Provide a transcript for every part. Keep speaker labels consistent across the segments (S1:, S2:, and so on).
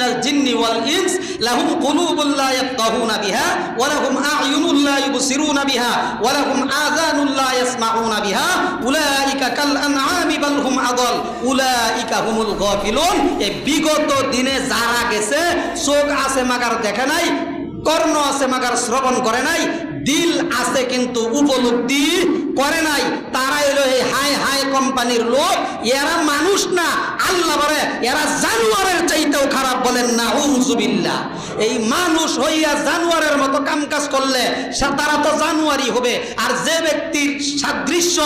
S1: মিনাল জিন্নি ওয়াল ইনস লাহুম কুলুবুন লা ইয়াফকাহুনা বিহা ওয়া লাহুম আ'য়ুনুন লা ইবসিরুনা বিহা ওয়া লাহুম আযানুন লা ইয়াসমাউনা বিহা উলাইকা কাল আনআমি বাল হুম আদাল উলাইকা হুমুল গাফিলুন। এই বিগত দিনে যারা গেছে, চোখ আছে মাগার দেখে নাই, কর্ণ আছে মাগার শ্রবণ করে নাই, দিল আছে কিন্তু উপলব্ধি করে নাই, তারা এলো এই হাই হাই কোম্পানির লোক। এরা মানুষ না, আল্লাহ বলে এরা জানোয়ারের চাইতেও খারাপ, বলেন না উযুবিল্লাহ। এই মানুষ হইয়া জানোয়ারের মতো কামকাজ করলে তারা তো জানোয়ারই হবে। আর যে ব্যক্তির সাদৃশ্য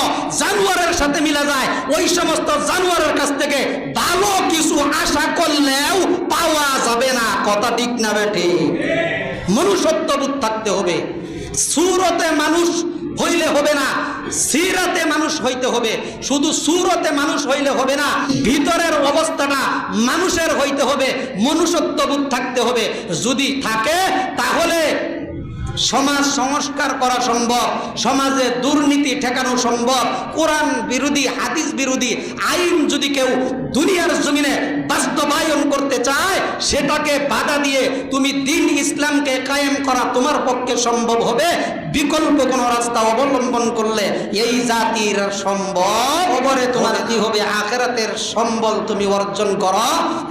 S1: জানোয়ারের সাথে মিলা যায়, ওই সমস্ত জানোয়ারের কাছ থেকে ভালো কিছু আশা করলেও পাওয়া যাবে না। কথা ঠিক না বেঠি? মনুষ্যত্ববোধ থাকতে হবে। সুরতে মানুষ হইলে হবে না, সিরাতে মানুষ হইতে হবে। শুধু সুরতে মানুষ হইলে হবে না, ভিতরের অবস্থাটা মানুষের হইতে হবে, মনুষ্যত্ববোধ থাকতে হবে। যদি থাকে তাহলে সমাজ সংস্কার করা সম্ভব, সমাজে দুর্নীতি ঠেকানো সম্ভব। কোরআন বিরোধী, হাদিস বিরোধী আইন যদি কেউ দুনিয়ার জমিনে বাস্তবায়ন করতে চায়, সেটাকে বাধা দিয়ে তুমি দ্বীন ইসলামকে কায়েম করা তোমার পক্ষে সম্ভব হবে। বিকল্প কোনো রাস্তা অবলম্বন করলে এই জাতির সম্ভব খবরে তোমার কি হবে, আখিরাতের সম্বল তুমি অর্জন করো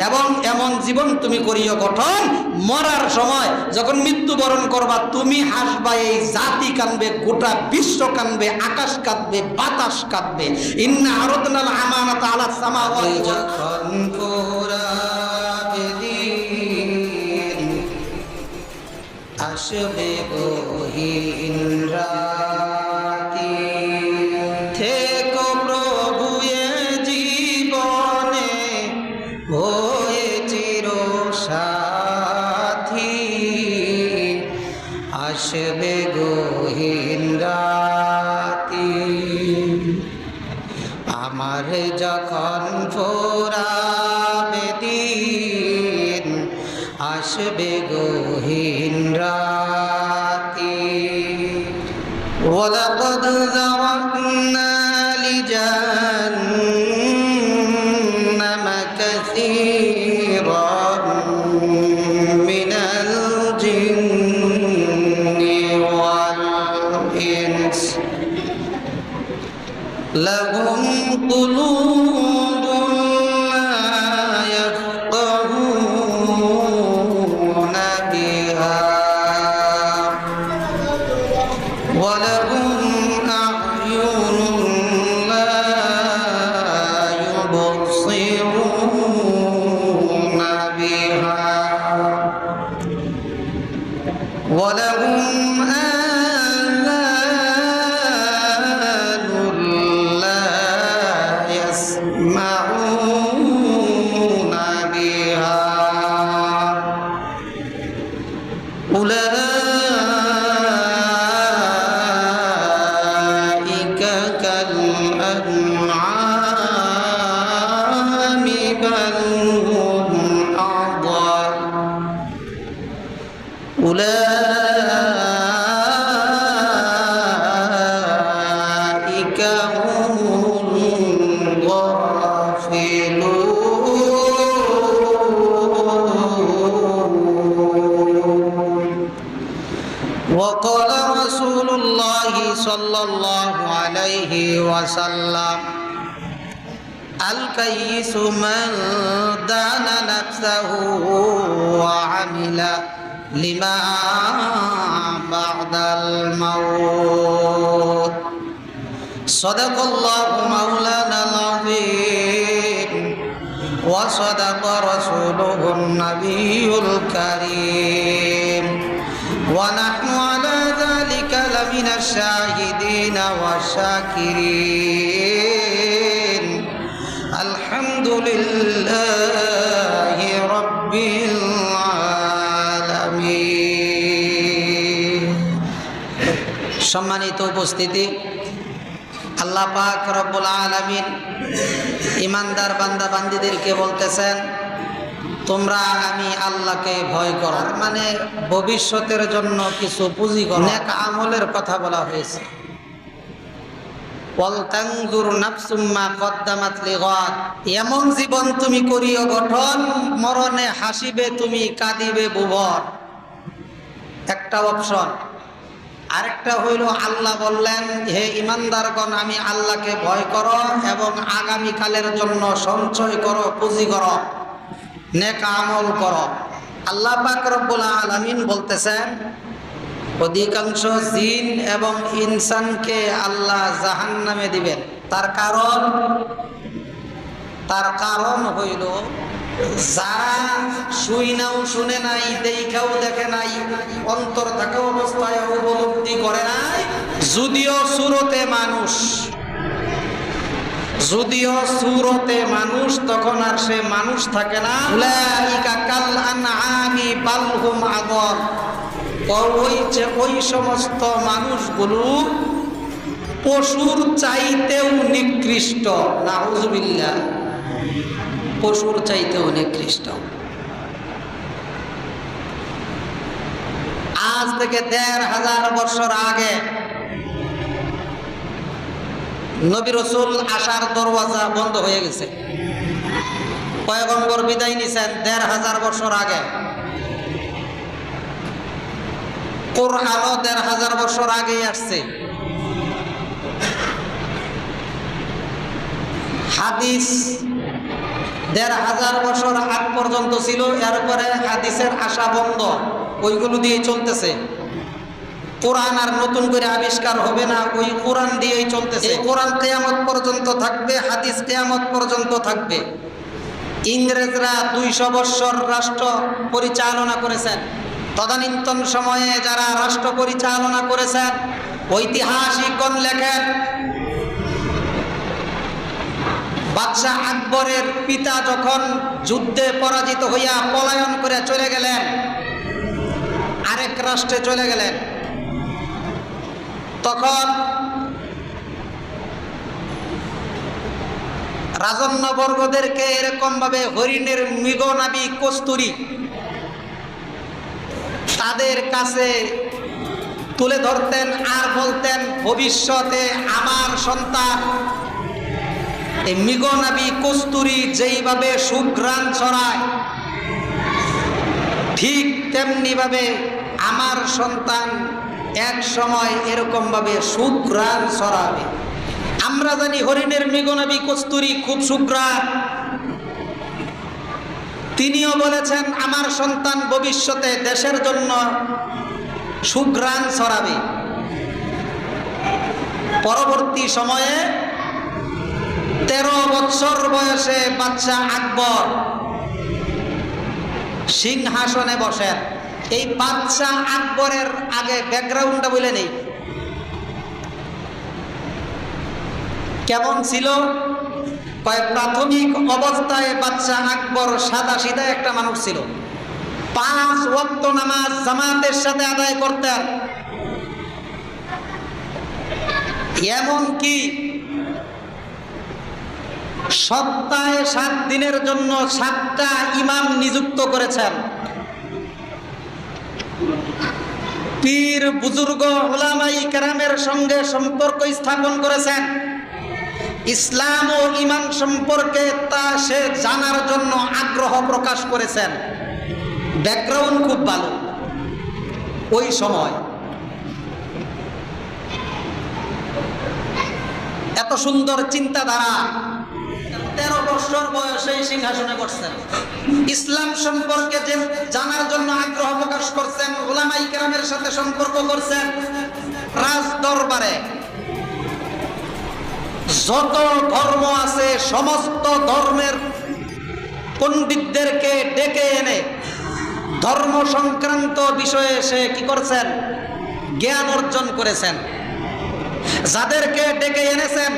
S1: এবং এমন জীবন তুমি করিও গঠন, মরার সময় যখন মৃত্যুবরণ করবা তুমি হাসবা, এই জাতি কাঁদবে, গোটা বিশ্ব কাঁদবে, আকাশ কাঁদবে, বাতাস কাঁদবে। ইন্না আরাদনাল আমানাতা আলাস সামাওয়াতি যখন পুরাবেদিন আসবে গহীন রাতি, থেকো প্রভু এ জীবনে হয়ে চির সাথী, আসবে গহীন রাতি। আমার যখন ফুরাবে দিন আসবে গহীন রাতি। ওয়ালাকাদ যারানা লিজান্নামা কাসীরান মিনাল জিন্নি ওয়াল ইনস লাহুম কুলুবুন লা ইয়াফকাহুনা বিহা ওয়া লাহুম আ'য়ুনুন লা ইউবসিরুনা বিহা ওয়া লাহুম وقال رسول الله صلى الله عليه وسلم الكيس من دان نفسه وعمل لما بعد الموت صدق الله مولانا العظيم وصدق رسوله النبي الكريم ونحن على ذلك لمن الشاهدين والشاكرين الحمد لله رب العالمين। সম্মানিত উপস্থিতি, আল্লাহ পাক রব্বুল আলামিন ইমানদার বান্দা বান্দীদেরকে বলতেছেন, তোমরা আমি আল্লাহকে ভয় করো, মানে ভবিষ্যতের জন্য কিছু পুঁজি করো। নেক আমলের কথা বলা হয়েছে। ওয়াল তানজুর নাফসুম মা কদ্দামাত লিগাদ, এমন জীবন তুমি করিও গঠন, মরণে হাসিবে তুমি কাঁদিবে বুভর। একটা অপশন। আরেকটা হইল আল্লাহ বললেন, হে ইমানদারগণ, আমি আল্লাহকে ভয় করো এবং আগামীকালের জন্য সঞ্চয় করো, পুঁজি করো, নেক আমল করো। আল্লাহ পাক রব্বুল আলামিন বলতেছেন, অধিকাংশ জিন এবং ইনসানকে আল্লাহ জাহান্নামে দিবেন। তার কারণ হইল যারা শুই নাও, শুনে নাই, দেখাও দেখে নাই, অন্তর থাকা অবস্থায় উপলব্ধি করে নাই, যদিও সুরতে মানুষ, তখন আর সে মানুষ থাকে না। উলাইকা কাল আনআমি বাল হুম আদল, ওই সমস্ত মানুষগুলো পশুর চাইতেও নিকৃষ্ট। নাউযুবিল্লাহ, পশুর চাইতেও নিকৃষ্ট। আজ থেকে ১৫০০ বছর আগে নবী রাসূল আসার দরওয়াজা বন্ধ হয়ে গেছে। পয়গম্বর বিদায় নিছেন ১৫০০ বছর আগে। কোরআনও ১৫০০ বছর আগেই আসছে। হাদিস ১৫০০ বছর আগ পর্যন্ত ছিল, এরপরে হাদিসের আশা বন্ধ, ওইগুলো দিয়ে চলতেছে। কোরআন আর নতুন করে আবিষ্কার হবে না, ওই কোরআন দিয়েই চলতেছে। এই কোরআন কিয়ামত পর্যন্ত থাকবে, হাদিস কিয়ামত পর্যন্ত থাকবে। ইংরেজরা ২০০ বছর রাষ্ট্র পরিচালনা করেছেন। তদানীন্তন সময়ে যারা রাষ্ট্র পরিচালনা করেছেন, ঐতিহাসিকগণ লেখেন, বাদশাহ আকবরের পিতা যখন যুদ্ধে পরাজিত হইয়া পলায়ন করে চলে গেলেন, আরেক রাষ্ট্রে চলে গেলেন, তখন রাজন্যবর্গদেরকে এরকম ভাবে হরিণের মৃগনাভি কস্তুরী তাদের কাছে তুলে ধরতেন আর বলতেন, ভবিষ্যতে আমার সন্তান এই মৃগনাভি কস্তুরী যেইভাবে সুঘ্রাণ ছড়ায়, ঠিক তেমনি ভাবে আমার সন্তান এক সময় এরকম ভাবে সুঘ্রাণ ছড়াবে। আমরা জানি হরিণের মৃগনাভি কস্তুরী খুব সুঘ্রাণ। তিনিও বলেছেন, আমার সন্তান ভবিষ্যতে দেশের জন্য সুঘ্রাণ ছড়াবে। পরবর্তী সময়ে ১৩ বছর বয়সে বাদশাহ আকবর সিংহাসনে বসেন। এই বাদশাহ আকবরের আগে ব্যাকগ্রাউন্ডটা বলে নেই, কেমন ছিল। প্রাথমিক অবস্থায় বাদশাহ আকবর সাদা সিধা একটা মানুষ ছিল। ৫ ওয়াক্ত নামাজ জামাতের সাথে আদায় করতেন। এমনকি সপ্তাহে ৭ দিনের জন্য ৭টা ইমাম নিযুক্ত করেছেন। পীর বুজুর্গ উলামায়ে কেরামের সঙ্গে সম্পর্ক স্থাপন করেছেন। ইসলাম ও ঈমান সম্পর্কে তা সে জানার জন্য আগ্রহ প্রকাশ করেছেন। ব্যাকগ্রাউন্ড খুব ভালো ওই সময়। এত সুন্দর চিন্তাধারা, ১৩ বছর বয়সে সিংহাসনে বসছেন। ইসলাম সম্পর্কে যে জানার জন্য আগ্রহ প্রকাশ করছেন, উলামায়ে কেরামের সাথে সম্পর্ক করছেন। রাজ দরবারে যত ধর্ম আছে সমস্ত ধর্মের পণ্ডিতদেরকে ডেকে এনে ধর্ম সংক্রান্ত বিষয়ে সে কি করছেন, জ্ঞান অর্জন করেছেন। যাদেরকে ডেকে এনেছেন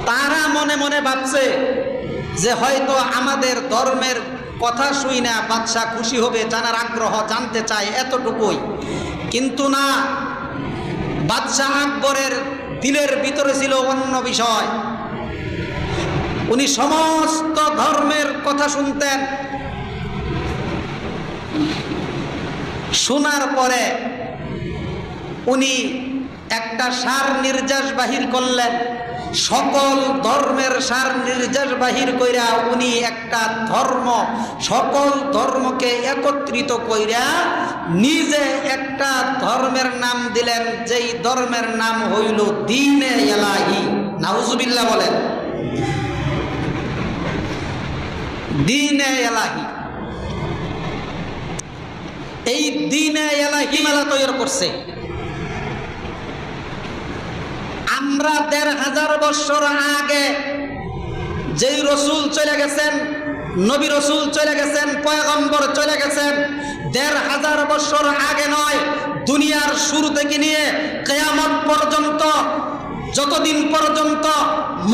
S1: তারা মনে মনে ভাবছে যে হয়তো আমাদের ধর্মের কথা শুই না বাদশাহ খুশি হবে, জানার আগ্রহ, জানতে চায়, এতটুকুই। কিন্তু না, বাদশাহ আকবরের দিলের ভিতরে ছিল অন্য বিষয়। উনি সমস্ত ধর্মের কথা শুনতেন। শোনার পরে উনি একটা সার নির্যাস বাহির করলেন, সকল ধর্মের সার নির্যাস বাহির কইরা উনি একটা ধর্ম, সকল ধর্মকে একত্রিত কইরা নিজে একটা ধর্মের নাম দিলেন, যেই ধর্মের নাম হইল দ্বীনে ইলাহি। নাউজুবিল্লাহ বলেন, দ্বীনে ইলাহি। এই দ্বীনে ইলাহি মেলা তৈরি করছে। আমরা ১৫০০ বছর আগে যেই রসুল চলে গেছেন, নবী রসুল চলে গেছেন, পয়গম্বর চলে গেছেন, ১৫০০ বছর আগে নয়, দুনিয়ার শুরু থেকে নিয়ে কিয়ামত পর্যন্ত, যতদিন পর্যন্ত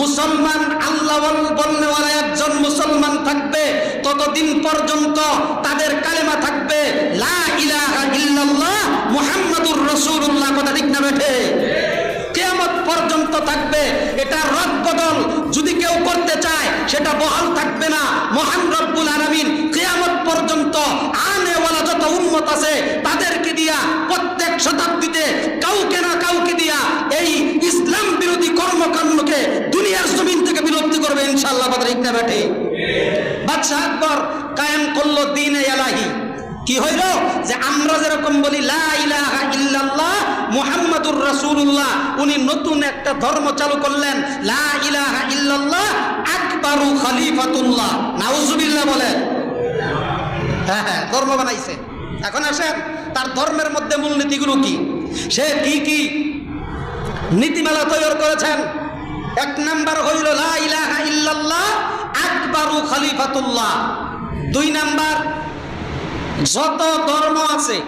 S1: মুসলমান আল্লাহ বলনেওয়ালা একজন মুসলমান থাকবে, ততদিন পর্যন্ত তাদের কালেমা থাকবে লা ইলাহা ইল্লাল্লাহ মুহাম্মাদুর রাসূলুল্লাহ। কথা ঠিক না বেঠে? কিয়ামত পর্যন্ত থাকবে। এটা রদবদল যদি কেউ করতে চায় সেটা বহাল থাকবে না। মহান রব্বুল আলামিন কিয়ামত পর্যন্ত আনেওয়ালা যত উম্মত আছে তাদেরকে দিয়া প্রত্যেক শতাব্দীতে কাউকে না কাউকে দিয়া এই ইসলাম বিরোধী কর্মকাণ্ডকে দুনিয়ার জমিন থেকে বিলুপ্তি করবে ইনশাআল্লাহ। কথা ঠিক না বেঠে? বাদশাহ আকবর কায়েম করলো দ্বীনে ইলাহি। কি হইল? যে আমরা যেরকম বলি লা ইলাহা ইল্লাল্লাহ মুহাম্মাদুর রাসূলুল্লাহ, উনি নতুন একটা ধর্ম চালু করলেন, লা ইলাহা ইল্লাল্লাহ আকবারু খলিফাতুল্লাহ। নাউজুবিল্লাহ বলেন। হ্যাঁ হ্যাঁ, ধর্ম বানাইছে। এখন আসেন তার ধর্মের মধ্যে মূলনীতিগুলো কি, সে কি কি নীতিমালা তৈরি করেছেন। এক নাম্বার হইল লা ইলাহা ইল্লাল্লাহ আকবারু খলিফাতুল্লাহ। ২ নাম্বার, যত ধর্ম আছে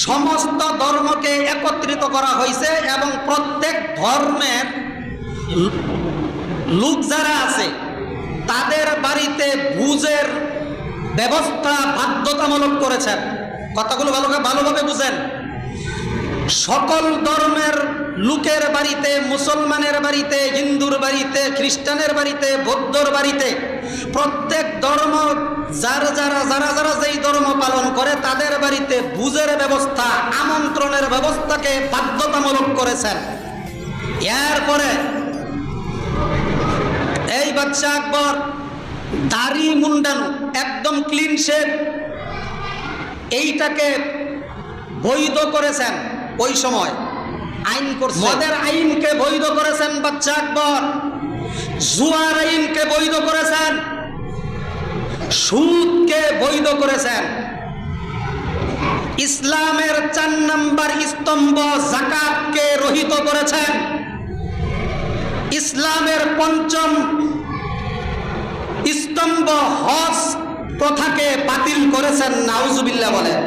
S1: সমস্ত ধর্মকে একত্রিত করা হয়েছে এবং প্রত্যেক ধর্মের লোক যারা আছে তাদের বাড়িতে ভোজের ব্যবস্থা বাধ্যতামূলক করেছেন। কথাগুলো ভালোভাবে বুঝেন। সকল ধর্মের লোকের বাড়িতে, মুসলমানের বাড়িতে, হিন্দুর বাড়িতে, খ্রিস্টানের বাড়িতে, বৌদ্ধর বাড়িতে, প্রত্যেক ধর্ম যারা যেই ধর্ম পালন করে তাদের বাড়িতে ভোজের ব্যবস্থা, আমন্ত্রণের ব্যবস্থাকে বাধ্যতামূলক করেছেন। এরপরে এই বাদশাহ আকবর দাড়ি মুন্ডানো, একদম ক্লিন শেভ, এইটাকে বৈধ করেছেন। ওই সময় আইন করছে, মদের আইনকে বৈধ করেছেন বাদশাহ আকবর, জুয়ার আইনকে বৈধ করেছেন, সুদকে বৈধ করেছেন। ইসলামের ৪ নম্বর স্তম্ভ যাকাতকে রহিত করেছেন। ইসলামের ৫ম স্তম্ভ হজ প্রথাকে বাতিল করেছেন। নাউজুবিল্লাহ বলেন।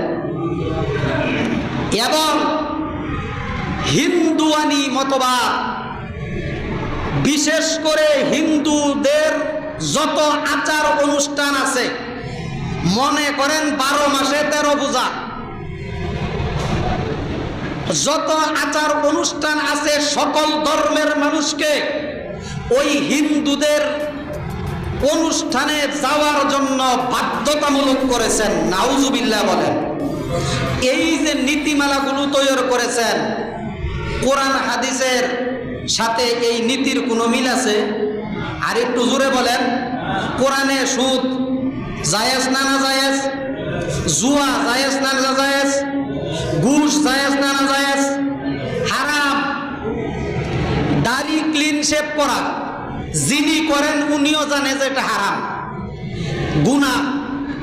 S1: এবং হিন্দুয়ানি মতবাদ, বিশেষ করে হিন্দুদের যত আচার অনুষ্ঠান আছে, মনে করেন ১২ মাসে ১৩ পূজা, যত আচার অনুষ্ঠান আছে সকল ধর্মের মানুষকে ওই হিন্দুদের অনুষ্ঠানে যাওয়ার জন্য বাধ্যতামূলক করেছেন। নাউজুবিল্লাহ বলেন। এই যে নীতিমালাগুলো তৈরি করেছেন, কোরআন হাদিসের সাথে এই নীতির কোনো মিল আছে? আর একটু জোরে বলেন। কোরআনে সুদ জায়েজ না না জায়েজ? জুয়া জায়েজ না না জায়েজ? ঘুষ জায়েজ না না জায়েজ? হারাম। দাড়ি ক্লিন শেভ করা, যিনি করেন উনিও জানে যে এটা হারাম, গুনাহ।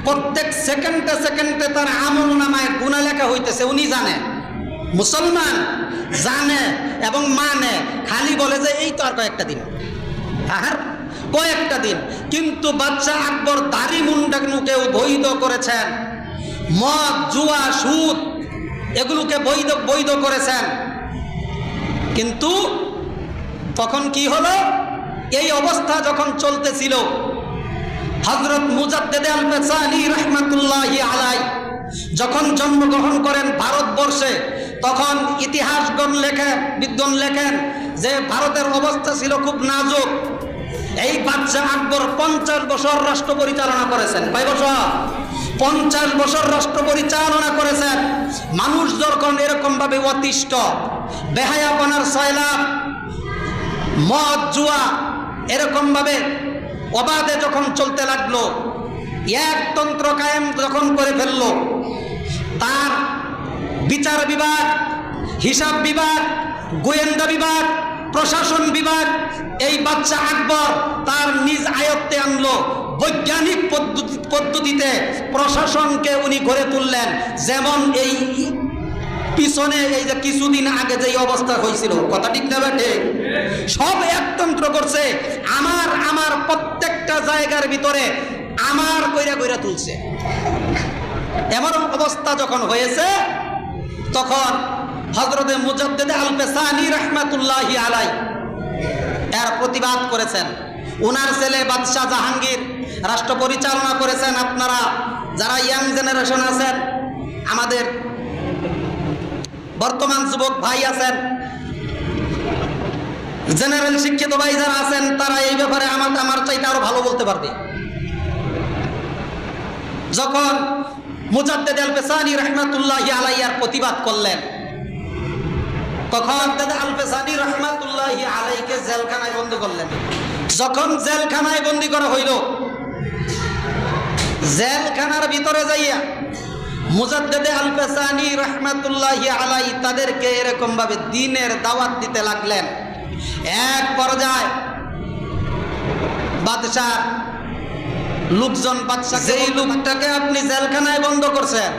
S1: প্রত্যেক সেকেন্ডে সেকেন্ডে তার আমল নামায় গুনাহ লেখা হইতেছে, উনি জানে। মুসলমান জানে এবং মানে, খালি বলে যে এই তো আর কয়েকটা দিন, আর কয়েকটা দিন। কিন্তু বাদশাহ আকবর দাড়ি মুন্ডাকেও বৈধ করেছেন, মদ, জুয়া, সুদ এগুলোকে বৈধ করেছেন। কিন্তু তখন কি হলো? এই অবস্থা যখন চলতেছিল, হযরত মুজাদ্দেদ আল-ফেসানি রাহমাতুল্লাহি আলাইহি যখন জন্মগ্রহণ করেন ভারতবর্ষে, তখন বিদ্বান লেখেন যে ভারতের অবস্থা ছিল খুব নাজুক। এই বাদশাহ আকবর 50 বছর রাষ্ট্র পরিচালনা করেছেন। কয় বছর? 50 বছর রাষ্ট্র পরিচালনা করেছেন। মানুষ যখন এরকম ভাবে অতিষ্ঠ, বেহায়াপনার সয়লাব, মদ জুয়া এরকম ভাবে অবাধে যখন চলতে লাগলো, একতন্ত্র কায়েম যখন করে ফেললো, তার বিচার বিভাগ, হিসাব বিভাগ, গোয়েন্দা বিভাগ, প্রশাসন বিভাগ এই বাদশা আকবর তার নিজ আয়ত্তে আনলো। বৈজ্ঞানিক পদ্ধতিতে প্রশাসনকে উনি গড়ে তুললেন। যেমন এই পিছনে এই যে কিছুদিন আগে যে অবস্থা হয়েছিল, কথা ঠিক না বেঠে? সব একতন্ত্র করছে, আমার প্রত্যেকটা জায়গার ভিতরে আমার কইরা কইরা তুলছে। এমন অবস্থা যখন হয়েছে, তখন হযরতে মুজাদ্দিদ আল পেসানি রাহমাতুল্লাহি আলাইহি এর প্রতিবাদ করেছেন। ওনার ছেলে বাদশাহ জাহাঙ্গীর রাষ্ট্র পরিচালনা করেছেন। আপনারা যারা ইয়াং জেনারেশন আছেন, আমাদের বর্তমান যুবক ভাই আছেন, জেনারেল শিক্ষিত ভাই যারা আছেন, তারা এই ব্যাপারে আমার চাইতে আরো ভালো বলতে পারবে। যখন মুজাদ্দিদ আল পেসানি রাহমাতুল্লাহি আলাইহি এর প্রতিবাদ করলেন, তখন আল পেসানি রাহমাতুল্লাহি আলাইহিকে জেলখানায় বন্দী করলেন। যখন জেলখানায় বন্দী করা হইল, জেলখানার ভিতরে যাইয়া মুজাদ্দিদ আল পেসানি রাহমাতুল্লাহি আলাইহি তাদেরকে এরকম ভাবে দ্বীনের দাওয়াত দিতে লাগলেন। এক পর্যায়ে বাদশাহ লোকজন, বাদশাহ যেই লোকটাকে আপনি জেলখানায় বন্ধ করছেন,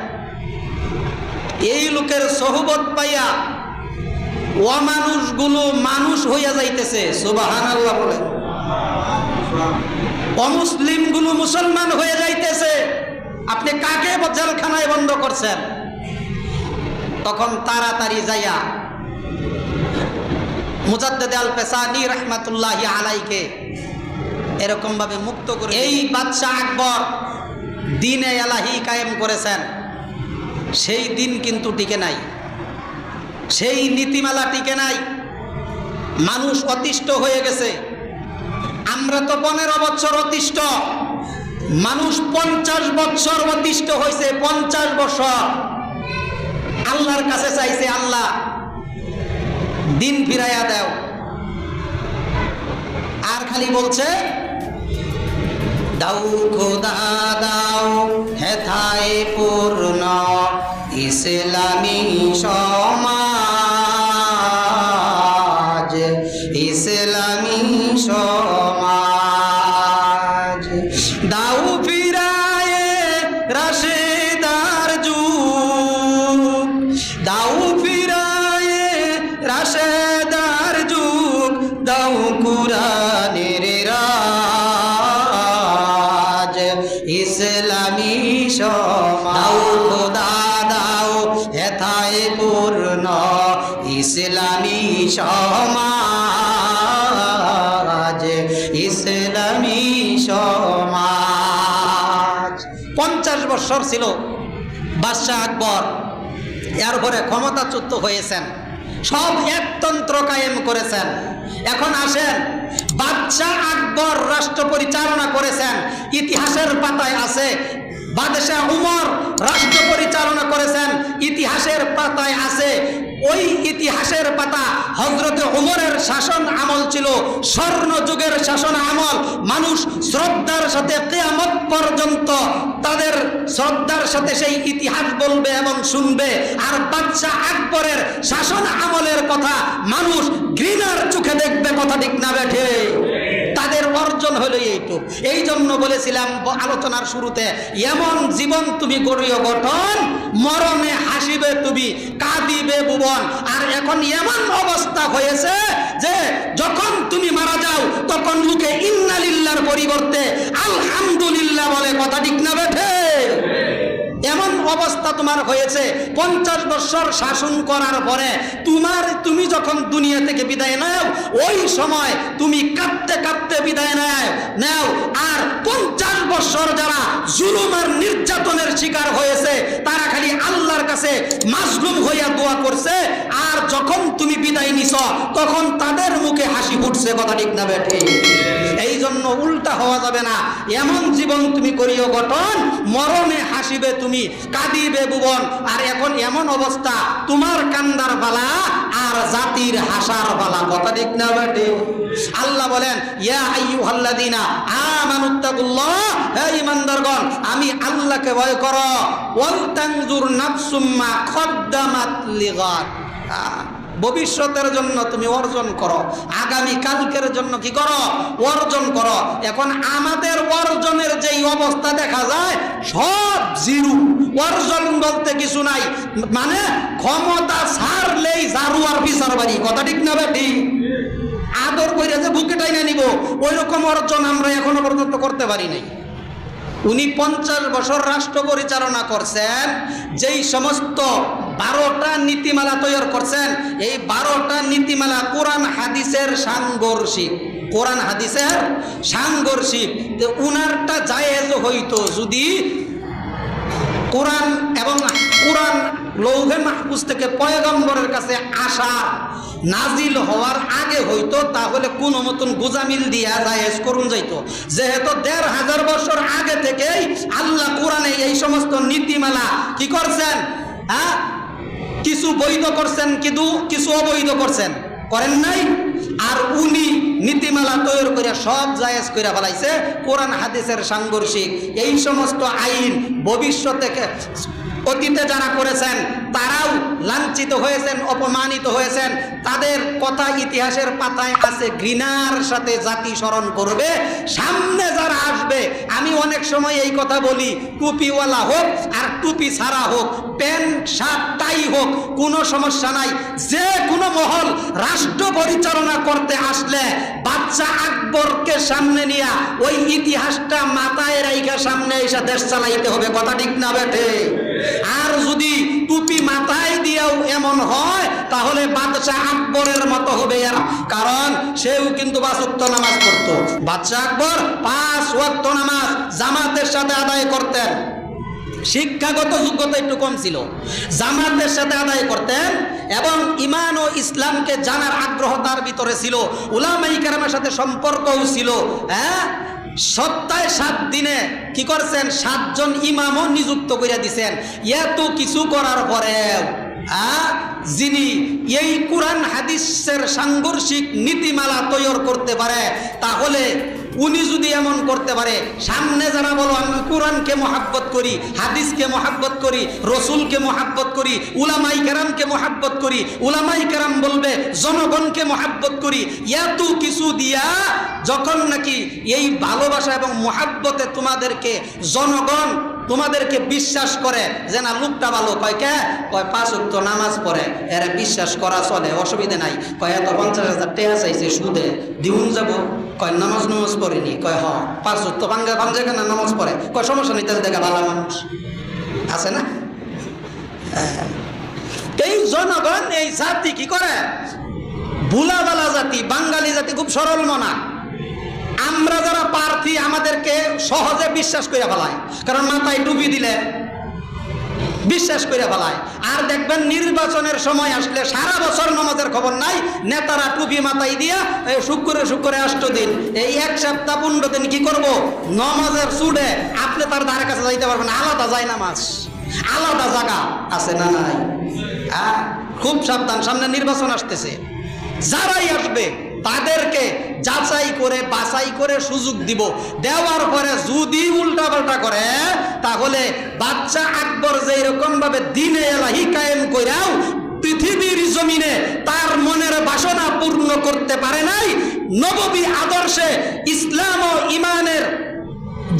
S1: এই লোকের সোহবত পাইয়া অমানুষগুলো মানুষ হইয়া যাইতেছে। সুবহানাল্লাহ বলেন। অমুসলিমগুলো মুসলমান হয়ে যাইতেছে। আপনি কাকে জেলখানায় বন্ধ করছেন? তখন তাড়াতাড়ি যাইয়া মুজাদ্দিদ আল পেসানি রাহমাতুল্লাহি আলাইহিকে এরকম ভাবে মুক্ত করে এই বাদশাহ আকবর দ্বীনে ইলাহি কায়েম করেছেন। সেই দিন কিন্তু টিকে নাই, সেই নীতিমালা টিকে নাই। মানুষ অতিষ্ঠ হয়ে গেছে। আমরা তো 15 বছর অতিষ্ঠ, মানুষ 50 বছর অতিষ্ঠ হয়েছে। 50 বছর আল্লাহর কাছে চাইছে, আল্লাহ দিন ফিরাইয়া দাও। আর খালি বলছে দাও খোদা দাও হেথায় পূর্ণ ইসলামী সমাজ, ইসলামী সমাজ। দাও ফিরায়ে রাশেদার যুগ, দাও ফিরায়ে রাশেদার যুগ, দাও কুরআনের রাজ, ইসলামী সমাজ। দাও খোদা দাও হেথায় পূর্ণ ইসলামী সমাজ, ইসলামী সমাজ। 50 বছর ছিল বাদশাহ আকবর, এরপরে ক্ষমতাচ্যুত হয়েছেন, সব একতন্ত্র কায়েম করেছেন। এখন আসেন, বাদশাহ আকবর রাষ্ট্র পরিচালনা করেছেন, ইতিহাসের পাতায় আছে। বাদশাহ উমর রাষ্ট্র পরিচালনা করেছেন, ইতিহাসের পাতায় আছে। ওই ইতিহাসের পাতা হযরতে উমরের শাসন আমল ছিল স্বর্ণ যুগের শাসন আমল। মানুষ শ্রদ্ধার সাথে কিয়ামত পর্যন্ত তাদের শ্রদ্ধার সাথে সেই ইতিহাস বলবে এবং শুনবে। আর বাদশাহ আকবরের শাসন আমলের কথা মানুষ ঘৃণার চোখে দেখবে। কথা ঠিক না বেঠে? তাদের অর্জন হলো এইটুক। এই জন্য বলেছিলাম আলোচনার শুরুতে, এমন জীবন তুমি গড়িও গঠন, মরণে হাসিবে তুমি, কাঁদিবে ভুবন। আর এখন এমন অবস্থা হয়েছে যে যখন তুমি মারা যাও, তখন লোকে ইন্না লিল্লাহর পরিবর্তে আলহামদুলিল্লাহ বলে। কথা ঠিক না বেঠে? এমন অবস্থা তোমার হয়েছে। 50 বছর শাসন করার পরে তুমি যখন দুনিয়া থেকে বিদায় নাও, ওই সময় তুমি কাঁদতে কাঁদতে বিদায় নাও। আর 50 বছর যারা জুলুম আর নির্যাতনের শিকার হয়েছে, তারা খালি আল্লাহর কাছে কাছে মাজলুম হইয়া দোয়া করছে, আর যখন তুমি বিদায় নিছ তখন তাদের মুখে হাসি ফুটছে। কথা ঠিক না বেঠে? এই জন্য উল্টা হওয়া যাবে না। এমন জীবন তুমি করিও গঠন, মরণে হাসিবে তুমি, কাঁদিবে ভুবন। আর এখন এমন অবস্থা, তোমার কান্দার বালা আর জাতির হাসার বালা। কথা ঠিক না বেঠে? আল্লাহ বলেন, ইয়া আইয়ুহাল্লাযীনা আমানুত্তাকুল্লাহ, হে ঈমানদারগণ, আমি আল্লাহকে ভয় করো। ওয়াল তানজুর নাফসুম মা কদ্দামাত লিগাদ, ভবিষ্যতের জন্য তুমি অর্জন করো, আগামী কালকের জন্য কি করো? অর্জন করো। এখন আমাদের অর্জনের যেই অবস্থা দেখা যায়, সব জিরো, অর্জন বলতে কিছু নাই। মানে ক্ষমতা ছাড়লেই জারু আর বিচার বাড়ি। কথা ঠিক না বেটি? আদর করে যে বুকে টাইনা নিব, ওই রকম অর্জন আমরা এখনো পর্যন্ত করতে পারি নাই। উনি 50 বছর রাষ্ট্র পরিচালনা করছেন, যেই সমস্ত 12টা নীতিমালা তৈরি করছেন, এই 12টা নীতিমালা কোরআন হাদিসের সাংঘর্ষিক। কোরআন হাদিসের সাংঘর্ষিক। উনারটা জায়েজ হইতো যদি কোরআন এবং কোরআন লৌহে মাহফুজ থেকে পয়গম্বরের কাছে আসা নাজিল হওয়ার আগে হইতো, তাহলে কোনো মতন গোজামিল দিয়া জায়েজ করুন যাইতো। যেহেতু 1500 বছর আগে থেকেই আল্লাহ কোরআনে এই সমস্ত নীতিমালা কি করছেন, হ্যাঁ, কিছু বৈধ করছেন, কিন্তু কিছু অবৈধ করছেন, করেন নাই। আর উনি নীতিমালা তৈরি করে সব জায়েজ করে ফেলাইছে। কোরআন হাদিসের সাংঘর্ষিক এই সমস্ত আইন ভবিষ্যতে অতীতে যারা করেছেন তারাও লাঞ্ছিত হয়েছেন, অপমানিত হয়েছেন। তাদের কথা ইতিহাসের পাতায় আছে, ঘৃণার সাথে জাতি স্মরণ করবে। সামনে যারা আসবে, আমি অনেক সময় এই কথা বলি, টুপিওয়ালা হোক আর টুপি ছাড়া হোক, প্যান্ট শার্ট টাই হোক, কোনো সমস্যা নাই। যে কোনো মহল রাষ্ট্র পরিচালনা করতে আসলে বাচ্চা আকবরকে সামনে নিয়ে ওই ইতিহাসটা মাথায় রাইখা সামনে এসে দেশ চালাইতে হবে। কথা ঠিক না বেঠে? আর যদি টুপি মাথায় দিয়েও এমন হয়, তাহলে বাদশাহ আকবরের মতো হবে। কারণ সেও কিন্তু 5 ওয়াক্ত নামাজ পড়তো। বাদশাহ আকবর 5 ওয়াক্ত নামাজ জামাতের সাথে আদায় করতেন। শিক্ষাগত যোগ্যতা একটু কম ছিল, জামাতের সাথে আদায় করতেন এবং ঈমান ও ইসলামকে জানার আগ্রহ তার ভিতরে ছিল। উলামায়ে কেরামের সাথে সম্পর্কও ছিল। হ্যাঁ, সপ্তাহে 7 দিনে কি করছেন, 7 জন ইমামও নিযুক্ত করে দিছেন। এত কিছু করার পরেও যিনি এই কোরআন হাদিসের সাংঘর্ষিক নীতিমালা তৈরি করতে পারে, তাহলে উনি যদি এমন করতে পারে, সামনে যারা বলো আমি কোরআনকে মহাব্বত করি, হাদিসকে মহাব্বত করি, রসুলকে মহাব্বত করি, উলামায়ে কেরামকে মহাব্বত করি, উলামায়ে কেরাম বলবে জনগণকে মহাব্বত করি, এত কিছু দিয়া যখন নাকি এই ভালোবাসা এবং মহাব্বতে তোমাদেরকে জনগণ তোমাদেরকে বিশ্বাস করে যে না লোকটা ভালো, কয় কে, কয় 5 ওয়াক্ত নামাজ পড়ে, এরা বিশ্বাস করা চলে, অসুবিধা নাই। কয় এত 50,000 টাকা চাইছে সুদে, দিউন যাব। কয় নামাজ পড়েনি, কয় হ 5 ওয়াক্ত ভাঙ্গে কেন নামাজ পড়ে, কয় সমস্যা নেই, তাহলে দেখা ভালো মানুষ আছে না। এই জনগণ, এই জাতি কি করে, ভুলাবালা জাতি, বাঙালি জাতি খুব সরল মনা। আমরা যারা প্রার্থী আমাদেরকে সহজে বিশ্বাস করে ফেলায়, কারণ মাথায় টুপি দিলে বিশ্বাস করে ফেলায়। আর দেখবেন নির্বাচনের সময় আসলে সারা বছর নামাজের খবর নাই, নেতারা টুপি মাথায় দিয়া শুক্রে 8 দিন, এই 1 সপ্তাহ 15 দিন কি করব, নামাজের সুডে আপনি তার ধারে কাছে যাইতে পারবেন। আলাদা যায় নামাজ, আলাদা জায়গা আছে না নাই? খুব সাবধান, সামনে নির্বাচন আসতেছে। যারাই আসবে তাদেরকে যাচাই করে বাছাই করে সুযোগ দিব। দেওয়ার পরে যদি উল্টাপাল্টা করে, তাহলে বাদশাহ আকবর যেই রকম ভাবে দ্বীনে ইলাহি কায়েম কইরাও পৃথিবীর জমিনে তার মনের বাসনা পূর্ণ করতে পারে নাই, নববী আদর্শে ইসলাম ও ঈমানের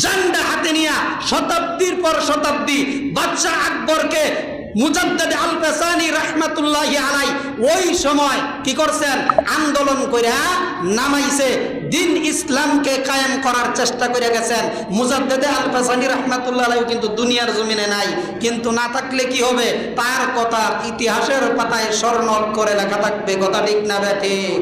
S1: ঝান্ডা হাতে নিয়ে শতাব্দীর পর শতাব্দী বাদশাহ আকবরকে মুজাদ্দিদ আল ফেসানি রাহমাতুল্লাহি আলাইহি ওই সময় কি করছেন, আন্দোলন কইরা নামাইছে, দিন ইসলামকে কায়েম করার চেষ্টা করে গেছেন। মুজাদ্দিদ আল ফেসানি রাহমাতুল্লাহি আলাইহি কিন্তু দুনিয়ার জমিনে নাই, কিন্তু না থাকলে কি হবে, তার কথা ইতিহাসের পাতায় স্বর্ণ অক্ষরে লেখা থাকবে। কথা ঠিক না বেঠিক?